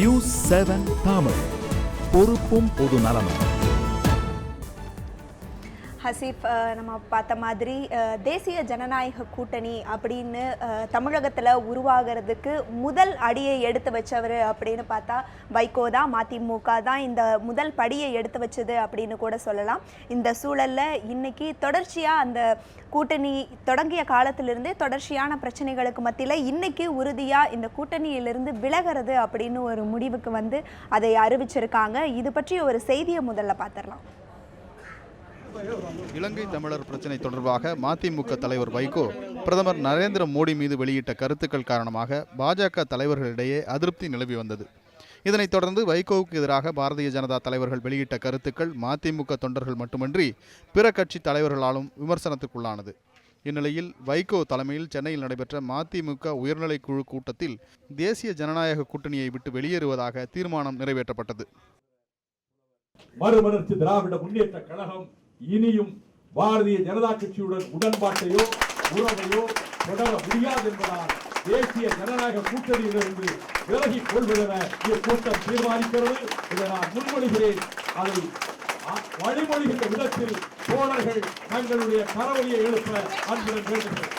News 7 Tamil, பொறுப்பும் பொது நலமும். ஹசீஃப், நம்ம பார்த்த மாதிரி தேசிய ஜனநாயக கூட்டணி அப்படின்னு தமிழகத்தில் உருவாகிறதுக்கு முதல் அடியை எடுத்து வச்சவர் அப்படின்னு பார்த்தா வைகோ தான். மதிமுக தான் இந்த முதல் படியை எடுத்து வச்சது அப்படின்னு கூட சொல்லலாம். இந்த சூழலில் இன்னைக்கு தொடர்ச்சியாக அந்த கூட்டணி தொடங்கிய காலத்திலிருந்தே தொடர்ச்சியான பிரச்சனைகளுக்கு மத்தியில் இன்னைக்கு உறுதியாக இந்த கூட்டணியிலிருந்து விலகிறது அப்படின்னு ஒரு முடிவுக்கு வந்து அதை அறிவிச்சிருக்காங்க. இது பற்றி ஒரு செய்தியை முதல்ல பார்த்துடலாம். இலங்கை தமிழர் பிரச்சினை தொடர்பாக மதிமுக தலைவர் வைகோ பிரதமர் நரேந்திர மோடி மீது வெளியிட்ட கருத்துக்கள் காரணமாக பாஜக தலைவர்களிடையே அதிருப்தி நிலவி வந்தது. இதனைத் தொடர்ந்து வைகோவுக்கு எதிராக பாரதிய ஜனதா தலைவர்கள் வெளியிட்ட கருத்துக்கள் மதிமுக தொண்டர்கள் மட்டுமின்றி பிற கட்சி தலைவர்களாலும் விமர்சனத்துக்குள்ளானது. இந்நிலையில் வைகோ தலைமையில் சென்னையில் நடைபெற்ற மதிமுக உயர்நிலை குழு கூட்டத்தில் தேசிய ஜனநாயக கூட்டணியை விட்டு வெளியேறுவதாக தீர்மானம் நிறைவேற்றப்பட்டது. மறுமலர்ச்சி திராவிட முன்னேற்ற கழகம் இனியும் பாரதிய ஜனதா கட்சியுடன் உடன்பாட்டையோ உறவையோ தொடர முடியாது என்பதால் தேசிய ஜனநாயக கூட்டணியிலிருந்து விலகிக் கொள்வதென இக்கூட்டம் தீர்மானிக்கிறது. இதை நான் முன்மொழிகிறேன். அதை வழிமொழிகின்ற விதத்தில் தோழர்கள் தங்களுடைய கரவொலியை எழுப்ப அன்புடன் வேண்டுகிறேன்.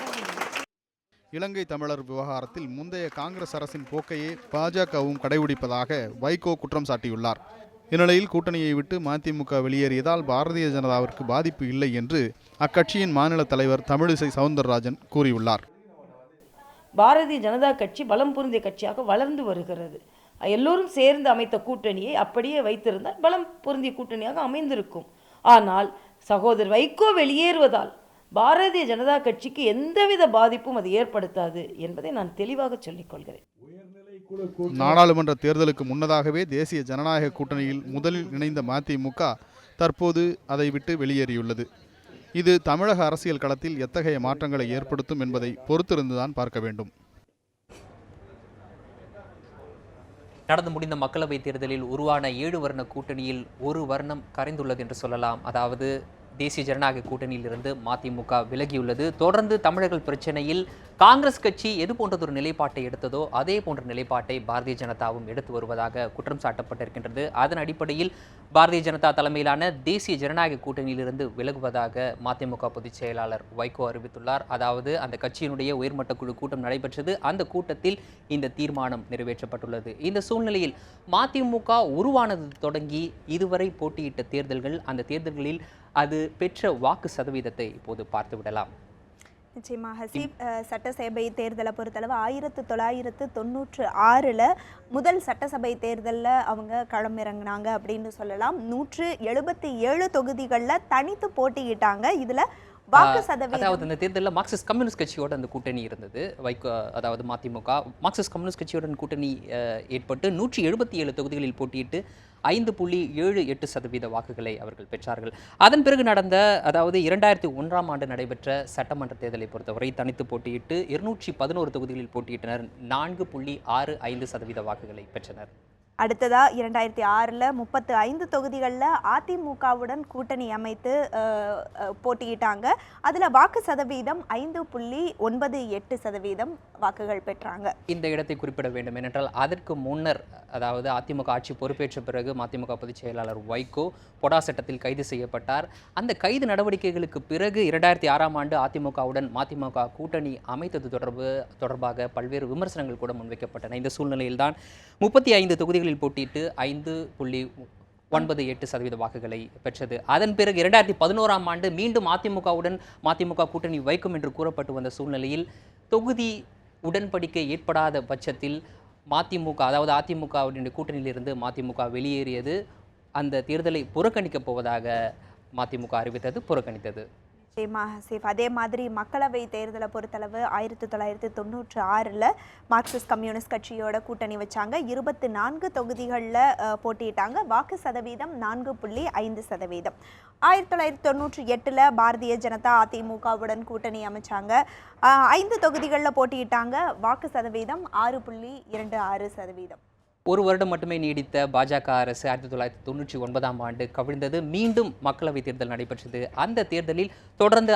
இலங்கை தமிழர் விவகாரத்தில் முந்தைய காங்கிரஸ் அரசின் போக்கையே பாஜகவும் கடைபிடிப்பதாக வைகோ குற்றம் சாட்டியுள்ளார். இந்நிலையில் கூட்டணியை விட்டு மதிமுக வெளியேறியதால் பாரதிய ஜனதாவிற்கு பாதிப்பு இல்லை என்று அக்கட்சியின் மாநில தலைவர் தமிழிசை சவுந்தரராஜன் கூறியுள்ளார். பாரதிய ஜனதா கட்சி பலம் பொருந்திய கட்சியாக வளர்ந்து வருகிறது. எல்லோரும் சேர்ந்து அமைத்த கூட்டணியை அப்படியே வைத்திருந்தால் பலம் பொருந்திய கூட்டணியாக அமைந்திருக்கும். ஆனால் சகோதரர் வைகோ வெளியேறுவதால் பாரதிய ஜனதா கட்சிக்கு எந்தவித பாதிப்பும் அது ஏற்படுத்தாது என்பதை நான் தெளிவாக சொல்லிக் கொள்கிறேன். நாடாளுமன்ற தேர்தலுக்கு முன்னதாகவே தேசிய ஜனநாயக கூட்டணியில் முதலில் இணைந்த மதிமுக தற்போது அதை விட்டு வெளியேறியுள்ளது. இது தமிழக அரசியல் களத்தில் எத்தகைய மாற்றங்களை ஏற்படுத்தும் என்பதை பொறுத்திருந்துதான் பார்க்க வேண்டும். நடந்து முடிந்த மக்களவைத் தேர்தலில் உருவான 7 வர்ண கூட்டணியில் ஒரு வர்ணம் கரைந்துள்ளது என்று சொல்லலாம். அதாவது தேசிய ஜனநாயக கூட்டணியிலிருந்து மதிமுக விலகியுள்ளது. தொடர்ந்து தமிழர்கள் பிரச்சனையில் காங்கிரஸ் கட்சி எது போன்றதொரு நிலைப்பாட்டை எடுத்ததோ அதே போன்ற நிலைப்பாட்டை பாரதிய ஜனதாவும் எடுத்து வருவதாக குற்றம் சாட்டப்பட்டிருக்கின்றது. அதன் அடிப்படையில் பாரதிய ஜனதா தலைமையிலான தேசிய ஜனநாயக கூட்டணியிலிருந்து விலகுவதாக மதிமுக பொதுச் செயலாளர் வைகோ அறிவித்துள்ளார். அதாவது அந்த கட்சியினுடைய உயர்மட்ட குழு கூட்டம் நடைபெற்றது. அந்த கூட்டத்தில் இந்த தீர்மானம் நிறைவேற்றப்பட்டுள்ளது. இந்த சூழ்நிலையில் மதிமுக உருவானது தொடங்கி இதுவரை போட்டியிட்ட தேர்தல்கள், அந்த தேர்தல்களில் அது பெற்ற வாக்கு சதவீதத்தை இப்போது பார்த்து விடலாம். நிச்சயமா ஹசீப், சட்டசபை தேர்தலை பொறுத்தளவு 1996 முதல் சட்டசபை தேர்தலில் அவங்க களமிறங்கினாங்க அப்படின்னு சொல்லலாம். 177 தொகுதிகளில் தனித்து போட்டியிட்டாங்க. இதில் வாக்கு சதவீதம், அதாவது இந்த தேர்தலில் மார்க்சிஸ்ட் கம்யூனிஸ்ட் கட்சியோட அந்த கூட்டணி இருந்தது. வைகோ அதாவது மதிமுக மார்க்சிஸ்ட் கம்யூனிஸ்ட் கட்சியுடன் கூட்டணி ஏற்பட்டு 177 தொகுதிகளில் போட்டியிட்டு 5.78% வாக்குகளை அவர்கள் பெற்றார்கள். அதன் பிறகு நடந்த, அதாவது 2001ஆம் ஆண்டு நடைபெற்ற சட்டமன்ற தேர்தலை பொறுத்தவரை தனித்து போட்டியிட்டு 211 தொகுதிகளில் போட்டியிட்டனர். 4.65% வாக்குகளை பெற்றனர். அடுத்ததா 2006 35 தொகுதிகளில் அதிமுகவுடன் கூட்டணி அமைத்து போட்டியிட்டாங்க. அதில் வாக்கு சதவீதம் 5.98% வாக்குகள் பெற்றாங்க. இந்த இடத்தை குறிப்பிட வேண்டும் ஏனென்றால் அதற்கு முன்னர், அதாவது அதிமுக ஆட்சி பொறுப்பேற்ற பிறகு மதிமுக பொதுச் செயலாளர் வைகோ பொடா சட்டத்தில் கைது செய்யப்பட்டார். அந்த கைது நடவடிக்கைகளுக்கு பிறகு 2006ஆம் ஆண்டு அதிமுகவுடன் மதிமுக கூட்டணி அமைத்தது தொடர்பாக பல்வேறு விமர்சனங்கள் கூட முன்வைக்கப்பட்டன. இந்த சூழ்நிலையில்தான் 35 தொகுதிகளில் போட்டியிட்டு 5.98% வாக்குகளை பெற்றது. அதன் பிறகு 2011ஆம் ஆண்டு மீண்டும் மதிமுக கூட்டணி வைக்கும் என்று கூறப்பட்டு வந்த சூழ்நிலையில் தொகுதி உடன்படிக்கை ஏற்படாத பட்சத்தில் மதிமுக, அதாவது அதிமுகவுடைய கூட்டணியிலிருந்து மதிமுக வெளியேறியது. அந்த தேர்தலை புறக்கணிக்கப் போவதாக மதிமுக அறிவித்தது, புறக்கணித்தது. அதே மாதிரி மக்களவை தேர்தலை பொறுத்தளவு 1996 மார்க்சிஸ்ட் கம்யூனிஸ்ட் கட்சியோட கூட்டணி வச்சாங்க. 24 தொகுதிகளில் போட்டியிட்டாங்க. வாக்கு சதவீதம் 4.5%. 1998 பாரதிய ஜனதா அதிமுகவுடன் கூட்டணி அமைச்சாங்க. 5 தொகுதிகளில் போட்டியிட்டாங்க. வாக்கு சதவீதம் 6.26%. ஒரு வருடம் மட்டுமே நீடித்த பாஜக அரசு 1999ஆம் ஆண்டு கவிழ்ந்தது. மீண்டும் மக்களவைத் தேர்தல் நடைபெற்றது. அந்த தேர்தலில் தொடர்ந்து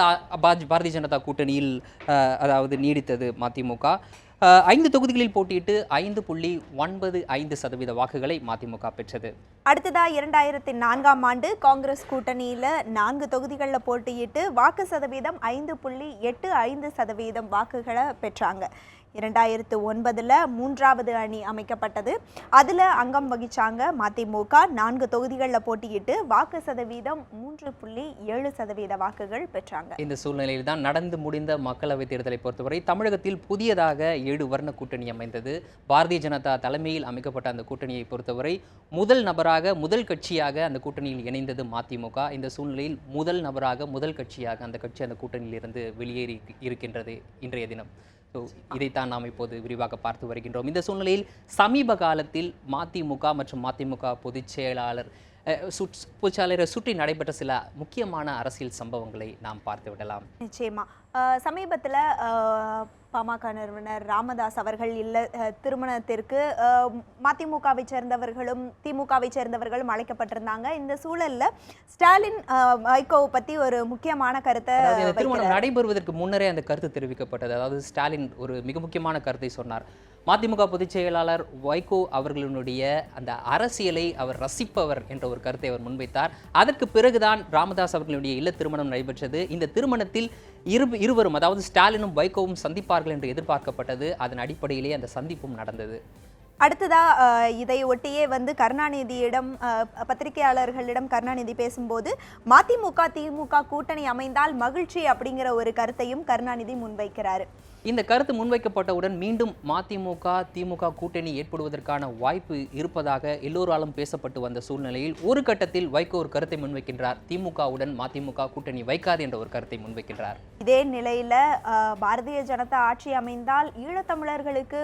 பாரதிய ஜனதா கூட்டணியில் அதாவது நீடித்தது மதிமுக. 5 தொகுதிகளில் போட்டியிட்டு 5.95% வாக்குகளை மதிமுக பெற்றது. அடுத்ததா 2004ஆம் ஆண்டு காங்கிரஸ் கூட்டணியில 4 தொகுதிகளில் போட்டியிட்டு வாக்கு சதவீதம் 5.85% வாக்குகளை பெற்றாங்க. 2009 3வது அணி அமைக்கப்பட்டது. அதில் அங்கம் வகிச்சாங்க மதிமுக. 4 தொகுதிகளில் போட்டியிட்டு வாக்கு சதவீதம் 3.7% வாக்குகள் பெற்றாங்க. இந்த சூழ்நிலையில் தான் நடந்து முடிந்த மக்களவைத் தேர்தலை பொறுத்தவரை தமிழகத்தில் புதியதாக 7 வர்ண கூட்டணி அமைந்தது. பாரதிய ஜனதா தலைமையில் அமைக்கப்பட்ட அந்த கூட்டணியை பொறுத்தவரை முதல் நபராக முதல் கட்சியாக அந்த கூட்டணியில் இணைந்தது மதிமுக. இந்த சூழ்நிலையில் முதல் நபராக முதல் கட்சியாக அந்த கட்சி அந்த கூட்டணியில் இருந்து வெளியேறி இருக்கின்றது இன்றைய தினம். இதைத்தான் நாம் இப்போது விரிவாக பார்த்து வருகின்றோம். இந்த சூழ்நிலையில் சமீப காலத்தில் மதிமுக மற்றும் மதிமுக பொதுச் செயலாளரை சுற்றி நடைபெற்ற சில முக்கியமான அரசியல் சம்பவங்களை நாம் பார்த்து விடலாம். நிச்சயமா சமீபத்தில் பாமக நிறுவனர் ராமதாஸ் அவர்கள் திருமணத்திற்கு மதிமுகவை சேர்ந்தவர்களும் திமுகவை சேர்ந்தவர்களும் அழைக்கப்பட்டிருந்தாங்க. இந்த சூழல்ல ஸ்டாலின் வைகோவை பத்தி ஒரு முக்கியமான கருத்தை திருமணம் நடைபெறுவதற்கு முன்னரே அந்த கருத்து தெரிவிக்கப்பட்டது. அதாவது ஸ்டாலின் ஒரு மிக முக்கியமான கருத்தை சொன்னார். மதிமுக பொதுச் செயலாளர் வைகோ அவர்களுடைய அந்த அரசியலை அவர் ரசிப்பவர் என்ற ஒரு கருத்தை அவர் முன்வைத்தார். அதற்கு பிறகுதான் ராமதாஸ் அவர்களுடைய இல்ல திருமணம் நடைபெற்றது. இந்த திருமணத்தில் இருவரும் அதாவது ஸ்டாலினும் வைகோவும் சந்திப்பார்கள் என்று எதிர்பார்க்கப்பட்டது. அதன் அடிப்படையிலே அந்த சந்திப்பும் நடந்தது. அடுத்ததா இதை ஒட்டியே கருணாநிதியிடம் பத்திரிகையாளர்களிடம் கருணாநிதி பேசும்போது மதிமுக திமுக கூட்டணி அமைந்தால் மகிழ்ச்சி அப்படிங்கிற ஒரு கருத்தையும் கருணாநிதி முன்வைக்கிறாரு. இந்த கருத்து முன்வைக்கப்பட்டவுடன் மீண்டும் மதிமுக திமுக கூட்டணி ஏற்படுவதற்கான வாய்ப்பு இருப்பதாக எல்லோராலும் பேசப்பட்டு வந்த சூழ்நிலையில் ஒரு கட்டத்தில் வைகோ ஒரு கருத்தை முன்வைக்கின்றார். திமுகவுடன் மதிமுக கூட்டணி வைக்காது என்ற ஒரு கருத்தை முன்வைக்கின்றார். இதே நிலையில பாரதிய ஜனதா ஆட்சி அமைந்தால் ஈழத்தமிழர்களுக்கு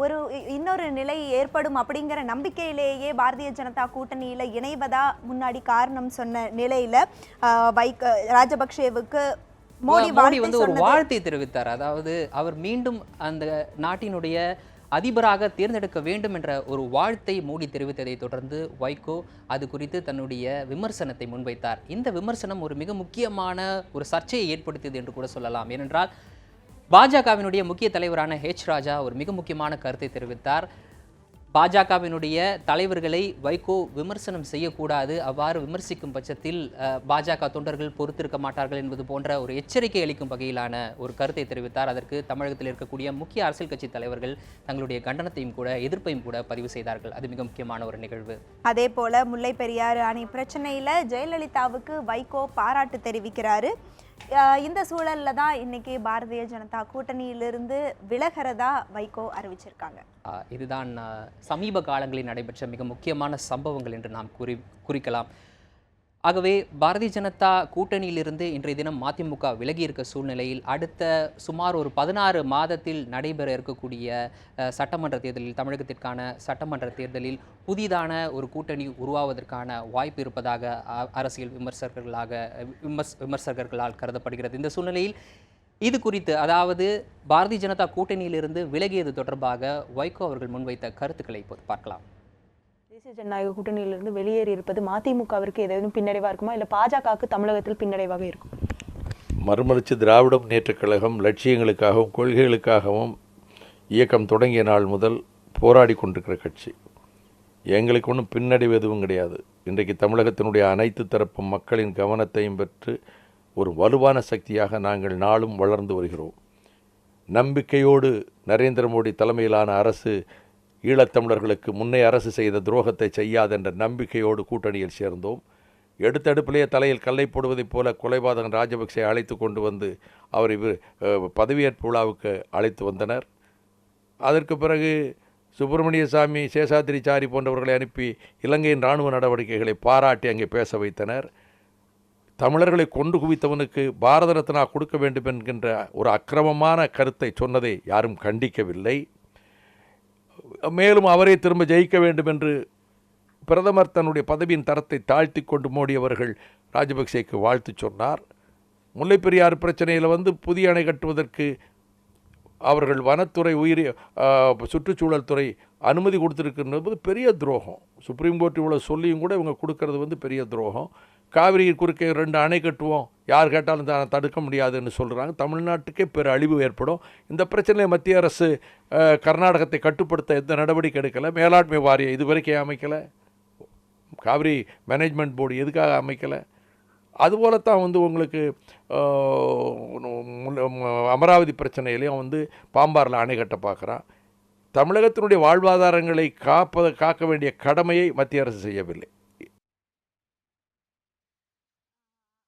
ஒரு இன்னொரு நிலை ஏற்படும் அப்படிங்கிற நம்பிக்கையிலேயே பாரதிய ஜனதா கூட்டணியில இணைவதா முன்னாடி காரணம் சொன்ன நிலையில ராஜபக்சேவுக்கு மோடி ஒரு வாழ்த்தை தெரிவித்தார். அதாவது அவர் மீண்டும் அந்த நாட்டினுடைய அதிபராக தேர்ந்தெடுக்க வேண்டும் என்ற ஒரு வாழ்த்தை மோடி தெரிவித்ததை தொடர்ந்து வைகோ அது குறித்து தன்னுடைய விமர்சனத்தை முன்வைத்தார். இந்த விமர்சனம் ஒரு மிக முக்கியமான ஒரு சர்ச்சையை ஏற்படுத்தியது என்று கூட சொல்லலாம். ஏனென்றால் பாஜகவினுடைய முக்கிய தலைவரான ராஜா ஒரு மிக முக்கியமான கருத்தை தெரிவித்தார். பாஜகவினுடைய தலைவர்களை வைகோ விமர்சனம் செய்யக்கூடாது, அவ்வாறு விமர்சிக்கும் பட்சத்தில் பாஜக தொண்டர்கள் பொறுத்திருக்க மாட்டார்கள் என்பது போன்ற ஒரு எச்சரிக்கை அளிக்கும் வகையிலான ஒரு கருத்தை தெரிவித்தார். அதற்கு தமிழகத்தில் இருக்கக்கூடிய முக்கிய அரசியல் கட்சி தலைவர்கள் தங்களுடைய கண்டனத்தையும் கூட எதிர்ப்பையும் கூட பதிவு செய்தார்கள். அது மிக முக்கியமான ஒரு நிகழ்வு. அதே போல முல்லை பெரியாறு அணை பிரச்சனையில ஜெயலலிதாவுக்கு வைகோ பாராட்டு தெரிவிக்கிறாரு. இந்த சூழல்ல தான் இன்னைக்கு பாரதிய ஜனதா கூட்டணியிலிருந்து விலகிறதா வைகோ அறிவிச்சிருக்காங்க. இதுதான் சமீப காலங்களில் நடைபெற்ற மிக முக்கியமான சம்பவங்கள் என்று நாம் குறிக்கலாம். ஆகவே பாரதிய ஜனதா கூட்டணியிலிருந்து இன்றைய தினம் மதிமுக விலகி இருக்க சூழ்நிலையில் அடுத்த சுமார் ஒரு 16 மாதத்தில் நடைபெற இருக்கக்கூடிய சட்டமன்ற தேர்தலில் தமிழகத்திற்கான சட்டமன்ற தேர்தலில் புதிதான ஒரு கூட்டணி உருவாவதற்கான வாய்ப்பு இருப்பதாக அரசியல் விமர்சகர்களால் கருதப்படுகிறது. இந்த சூழ்நிலையில் இது குறித்து அதாவது பாரதிய ஜனதா கூட்டணியிலிருந்து விலகியது தொடர்பாக வைகோ அவர்கள் முன்வைத்த கருத்துக்களை இப்போது பார்க்கலாம். தேசிய ஜனநாயக கூட்டணியிலிருந்து வெளியேறி இருப்பது மதிமுகவிற்கு ஏதேனும் பின்னடைவாக இருக்குமா, இல்லை பாஜகவுக்கு தமிழகத்தில் பின்னடைவாக இருக்கும்? மறுமலர்ச்சி திராவிட முன்னேற்றக் கழகம் லட்சியங்களுக்காகவும் கொள்கைகளுக்காகவும் இயக்கம் தொடங்கிய நாள் முதல் போராடி கொண்டிருக்கிற கட்சி. எங்களுக்கு ஒன்றும் பின்னடைவு எதுவும் கிடையாது. இன்றைக்கு தமிழகத்தினுடைய அனைத்து தரப்பு மக்களின் கவனத்தையும் பெற்று ஒரு வலுவான சக்தியாக நாங்கள் நாளும் வளர்ந்து வருகிறோம். நம்பிக்கையோடு நரேந்திர மோடி தலைமையிலான அரசு ஈழத்தமிழர்களுக்கு முன்னே அரசு செய்த துரோகத்தை செய்யாது என்ற நம்பிக்கையோடு கூட்டணியில் சேர்ந்தோம். எடுத்தடுப்பிலேயே தலையில் கல்லை போடுவதைப் போல கொலைபாதகன் ராஜபக்சே அழைத்து கொண்டு வந்து அவரை பதவியேற்பு விழாவுக்கு அழைத்து வந்தனர். அதற்கு பிறகு சுப்பிரமணிய சாமி, சேஷாத்ரிச்சாரி போன்றவர்களை அனுப்பி இலங்கையின் இராணுவ நடவடிக்கைகளை பாராட்டி அங்கே பேச வைத்தனர். தமிழர்களை கொண்டு குவித்தவனுக்கு பாரத ரத்னா கொடுக்க வேண்டும் என்கின்ற ஒரு அக்கிரமமான கருத்தை சொன்னதை யாரும் கண்டிக்கவில்லை. மேலும் அவரை திரும்ப ஜெயிக்க வேண்டும் என்று பிரதமர் தன்னுடைய பதவியின் தரத்தை தாழ்த்தி கொண்டு மோடி அவர்கள் ராஜபக்சேக்கு வாழ்த்து சொன்னார். முல்லைப்பெரியாறு பிரச்சனையில் புதிய அணை கட்டுவதற்கு அவர்கள் வனத்துறை சுற்றுச்சூழல் துறை அனுமதி கொடுத்துருக்கிறது பெரிய துரோகம். சுப்ரீம் கோர்ட் இவ்வளோ சொல்லியும் கூட இவங்க கொடுக்கறது பெரிய துரோகம். காவிரி குறுக்கே 2 அணை கட்டுவோம், யார் கேட்டாலும் தடுக்க முடியாதுன்னு சொல்கிறாங்க. தமிழ்நாட்டுக்கே பெரு அழிவு ஏற்படும். இந்த பிரச்சனையை மத்திய அரசு கர்நாடகத்தை கட்டுப்படுத்த எந்த நடவடிக்கை எடுக்கலை. மேலாண்மை வாரியம் இதுவரைக்கும் அமைக்கலை. காவிரி மேனேஜ்மெண்ட் போர்டு எதுக்காக அமைக்கலை? அதுபோலத்தான் உங்களுக்கு அமராவதி பிரச்சனையிலையும் பாம்பாரில் அணை கட்ட பார்க்குறான். தமிழகத்தினுடைய வாழ்வாதாரங்களை காக்க வேண்டிய கடமையை மத்திய அரசு செய்யவில்லை.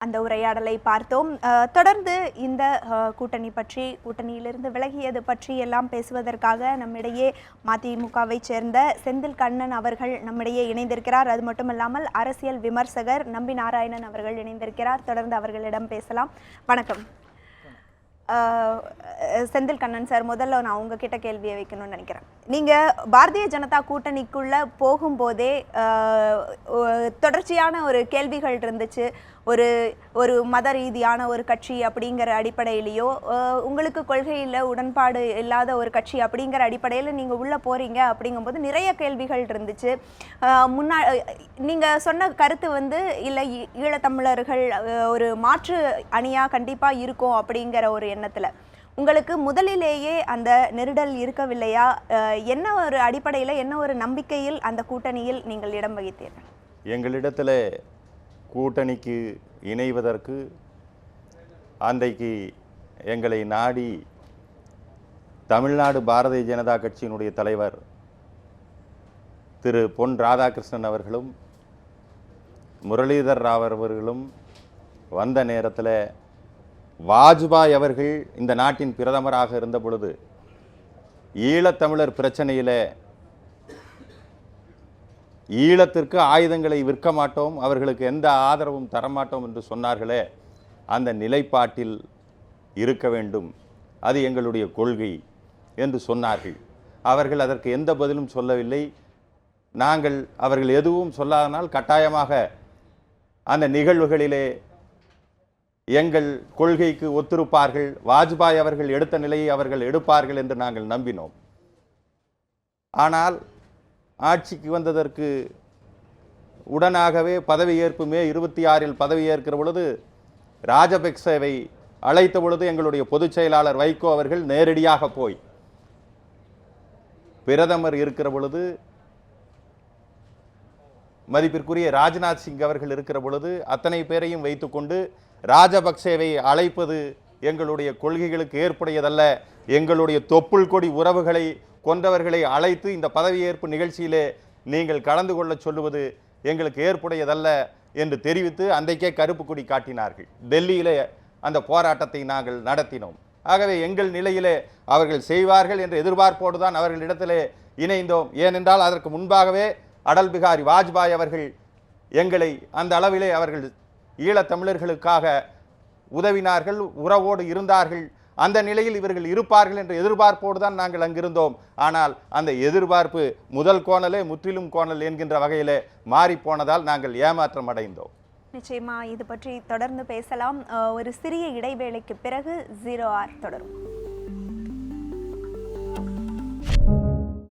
அந்த உரையாடலை பார்த்தோம். தொடர்ந்து இந்த கூட்டணியிலிருந்து விலகியது பற்றி எல்லாம் பேசுவதற்காக நம்மிடையே மதிமுகவை சேர்ந்த செந்தில் கண்ணன் அவர்கள் நம்மிடையே இணைந்திருக்கிறார். அது மட்டுமல்லாமல் அரசியல் விமர்சகர் நம்பி நாராயணன் அவர்கள் இணைந்திருக்கிறார். தொடர்ந்து அவர்களிடம் பேசலாம். வணக்கம் செந்தில் கண்ணன் சார், முதல்ல நான் உங்ககிட்ட கேள்வியை வைக்கணும்னு நினைக்கிறேன். நீங்கள் பாரதிய ஜனதா கூட்டணிக்குள்ளே போகும்போதே தொடர்ச்சியான ஒரு கேள்விகள் இருந்துச்சு. ஒரு மத ரீதியான ஒரு கட்சி அப்படிங்கிற அடிப்படையிலையோ, உங்களுக்கு கொள்கையில் உடன்பாடு இல்லாத ஒரு கட்சி அப்படிங்கிற அடிப்படையில் நீங்கள் உள்ளே போகிறீங்க அப்படிங்கும்போது நிறைய கேள்விகள் இருந்துச்சு. நீங்கள் சொன்ன கருத்து இல்லை, ஈழத்தமிழர்கள் ஒரு மாற்று அணியாக கண்டிப்பாக இருக்கும் அப்படிங்கிற ஒரு எண்ணத்தில் உங்களுக்கு முதலிலேயே அந்த நெருடல் இருக்கவில்லையா? என்ன ஒரு அடிப்படையில், என்ன ஒரு நம்பிக்கையில் அந்த கூட்டணியில் நீங்கள் இடம் வகித்தீர்கள்? எங்களிடத்தில் கூட்டணிக்கு இணைவதற்கு அன்றைக்கு எங்களை நாடி தமிழ்நாடு பாரதிய ஜனதா கட்சியினுடைய தலைவர் திரு பொன் ராதாகிருஷ்ணன் அவர்களும் முரளிதர் ராவ் அவர்களும் வந்த நேரத்தில் வாஜ்பாய் அவர்கள் இந்த நாட்டின் பிரதமராக இருந்த பொழுது ஈழத்தமிழர் பிரச்சனையில் ஈழத்திற்கு ஆயுதங்களை விற்க மாட்டோம், அவர்களுக்கு எந்த ஆதரவும் தரமாட்டோம் என்று சொன்னார்களே, அந்த நிலைப்பாட்டில் இருக்க வேண்டும், அது எங்களுடைய கொள்கை என்று சொன்னார்கள். அவர்கள் அதற்கு எந்த பதிலும் சொல்லவில்லை. நாங்கள் அவர்கள் எதுவும் சொல்லாதனால் கட்டாயமாக அந்த நிகழ்வுகளிலே எங்கள் கொள்கைக்கு ஒத்திருப்பார்கள், வாஜ்பாய் அவர்கள் எடுத்த நிலையை அவர்கள் எடுப்பார்கள் என்று நாங்கள் நம்பினோம். ஆனால் ஆட்சிக்கு வந்ததற்கு உடனாகவே பதவியேற்பு மே 26 பதவியேற்கிற பொழுது ராஜபக்சேவை அழைத்த பொழுது எங்களுடைய பொதுச் செயலாளர் வைகோ அவர்கள் நேரடியாக போய் பிரதமர் இருக்கிற பொழுது, மதிப்பிற்குரிய ராஜ்நாத் சிங் அவர்கள் இருக்கிற பொழுது அத்தனை பேரையும் வைத்துக்கொண்டு ராஜபக்சேவை அழைப்பது எங்களுடைய கொள்கைகளுக்கு ஏற்புடையதல்ல, எங்களுடைய தொப்புள் கொடி உறவுகளை கொண்டவர்களை அழைத்து இந்த பதவியேற்பு நிகழ்ச்சியிலே நீங்கள் கலந்து கொள்ள சொல்லுவது எங்களுக்கு ஏற்புடையதல்ல என்று தெரிவித்து அன்றைக்கே கருப்பு கொடி காட்டினார்கள். டெல்லியிலே அந்த போராட்டத்தை நாங்கள் நடத்தினோம். ஆகவே எங்கள் நிலையிலே அவர்கள் செய்வார்கள் என்ற எதிர்பார்ப்போடு தான் அவர்களிடத்திலே இணைந்தோம். ஏனென்றால் அதற்கு முன்பாகவே அடல் பிகாரி வாஜ்பாய் அவர்கள் எங்களை அந்த அளவிலே அவர்கள் ஈழத்தமிழர்களுக்காக உதவினார்கள், உறவோடு இருந்தார்கள். அந்த நிலையில் இவர்கள் இருப்பார்கள் என்ற எதிர்பார்ப்போடு தான் நாங்கள் அங்கிருந்தோம். ஆனால் அந்த எதிர்பார்ப்பு முதல் கோணலே முற்றிலும் கோணல் என்கின்ற வகையிலே மாறிப்போனதால் நாங்கள் ஏமாற்றம் அடைந்தோம். நிச்சயமா இது பற்றி தொடர்ந்து பேசலாம். ஒரு சிறிய இடைவேளைக்கு பிறகு 0R தொடரும்.